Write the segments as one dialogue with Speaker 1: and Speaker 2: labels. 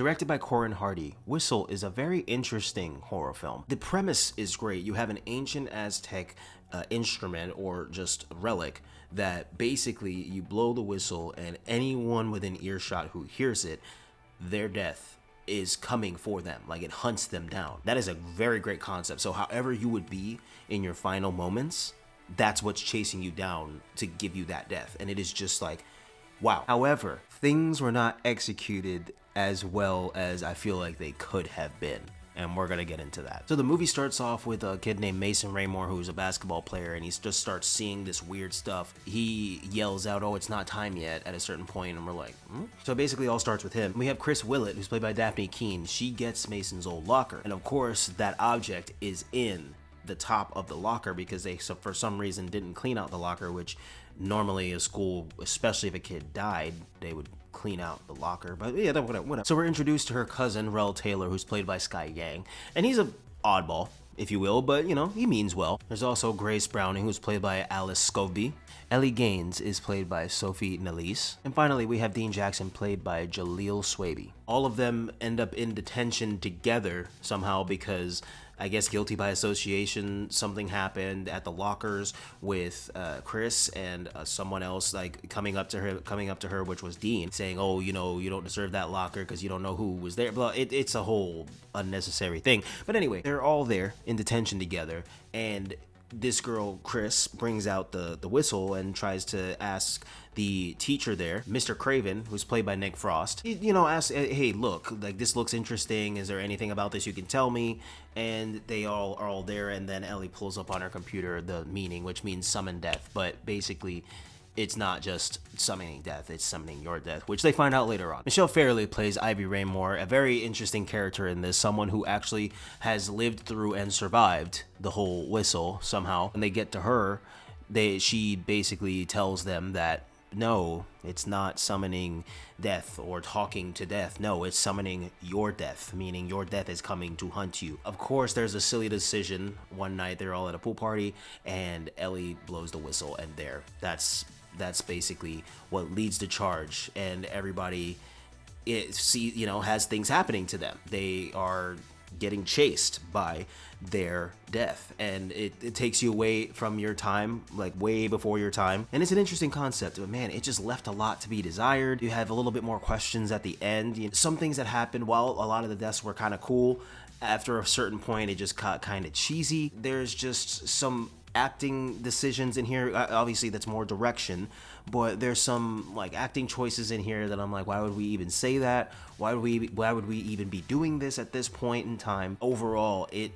Speaker 1: Directed by Corin Hardy, Whistle is a very interesting horror film. The premise is great. You have an ancient Aztec instrument, or just relic, that basically you blow the whistle and anyone within earshot who hears it, their death is coming for them. Like, it hunts them down. That is a very great concept. So however you would be in your final moments, that's what's chasing you down to give you that death. And it is just like, wow. However, things were not executed as well as I feel like they could have been. And we're gonna get into that. So the movie starts off with a kid named Mason Raymore, who's a basketball player, and he just starts seeing this weird stuff. He yells out, "Oh, it's not time yet," at a certain point, and we're like, So it basically all starts with him. We have Chris Willett, who's played by Dafne Keen. She gets Mason's old locker, and of course, that object is in the top of the locker because they, for some reason, didn't clean out the locker, which normally a school, especially if a kid died, they would clean out the locker. But yeah, whatever. So we're introduced to her cousin, Rel Taylor, who's played by Sky Yang, and he's a oddball, if you will, but you know, he means well. There's also Grace Browning, who's played by Alice Scovey. Ellie Gaines is played by Sophie Nalise. And finally, we have Dean Jackson, played by Jaleel Swaby. All of them end up in detention together somehow because, I guess, guilty by association, something happened at the lockers with Chris and someone else, like coming up to her, which was Dean, saying, "Oh, you know, you don't deserve that locker because you don't know who was there." Blah. It's a whole unnecessary thing. But anyway, they're all there in detention together, and this girl, Chris, brings out the whistle and tries to ask the teacher there, Mr. Craven, who's played by Nick Frost, asks, "Hey, look, like, this looks interesting. Is there anything about this you can tell me?" And they all are all there, and then Ellie pulls up on her computer the meaning, which means summon death. But basically, it's not just summoning death, it's summoning your death, which they find out later on. Michelle Fairley plays Ivy Raymore, a very interesting character in this, someone who actually has lived through and survived the whole whistle somehow. When they get to her, she basically tells them that, no, it's not summoning death or talking to death. No, it's summoning your death, meaning your death is coming to hunt you. Of course, there's a silly decision. One night, they're all at a pool party, and Ellie blows the whistle, and that's basically what leads the charge, and everybody has things happening to them. They are getting chased by their death, and it takes you away from your time, like way before your time. And it's an interesting concept, but man, it just left a lot to be desired. You have a little bit more questions at the end. Some things that happened, while a lot of the deaths were kind of cool, after a certain point it just got kind of cheesy. There's just some acting decisions in here. Obviously that's more direction, but there's some like acting choices in here that I'm like, why would we even say that? Why would we even be doing this at this point in time? Overall, it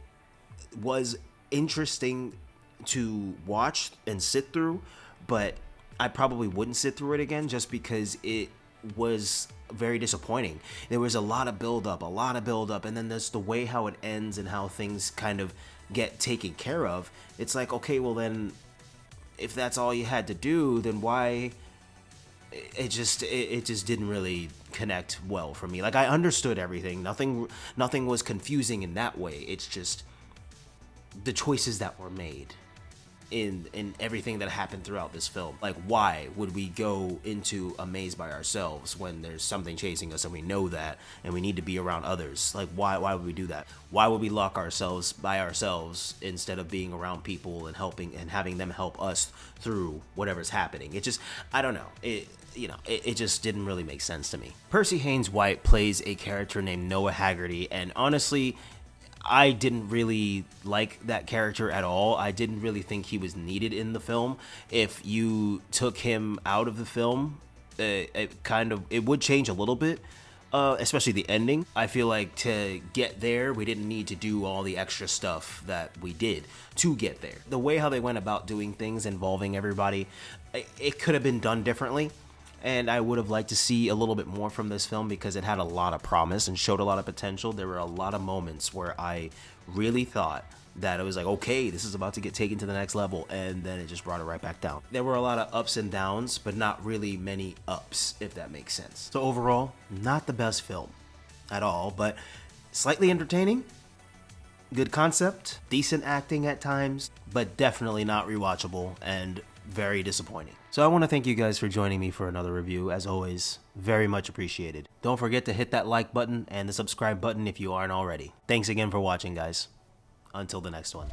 Speaker 1: was interesting to watch and sit through, but I probably wouldn't sit through it again just because it was very disappointing. There was a lot of build up, and then there's the way how it ends and how things kind of get taken care of. It's like, okay, well then, if that's all you had to do, then why? It just didn't really connect well for me. Like, I understood everything. Nothing was confusing in that way. It's just the choices that were made in everything that happened throughout this film. Like, why would we go into a maze by ourselves when there's something chasing us and we know that, and we need to be around others? Like, why would we do that? Why would we lock ourselves by ourselves instead of being around people and helping and having them help us through whatever's happening? It just, I don't know. It just didn't really make sense to me. Percy Haynes White plays a character named Noah Haggerty, and honestly, I didn't really like that character at all. I didn't really think he was needed in the film. If you took him out of the film, it would change a little bit, especially the ending. I feel like to get there, we didn't need to do all the extra stuff that we did to get there. The way how they went about doing things involving everybody, it could have been done differently. And I would have liked to see a little bit more from this film because it had a lot of promise and showed a lot of potential. There were a lot of moments where I really thought that it was like, okay, this is about to get taken to the next level, and then it just brought it right back down. There were a lot of ups and downs, but not really many ups, if that makes sense. So overall, not the best film at all, but slightly entertaining, good concept, decent acting at times, but definitely not rewatchable, and very disappointing. So I want to thank you guys for joining me for another review. As always, very much appreciated. Don't forget to hit that like button and the subscribe button if you aren't already. Thanks again for watching, guys. Until the next one.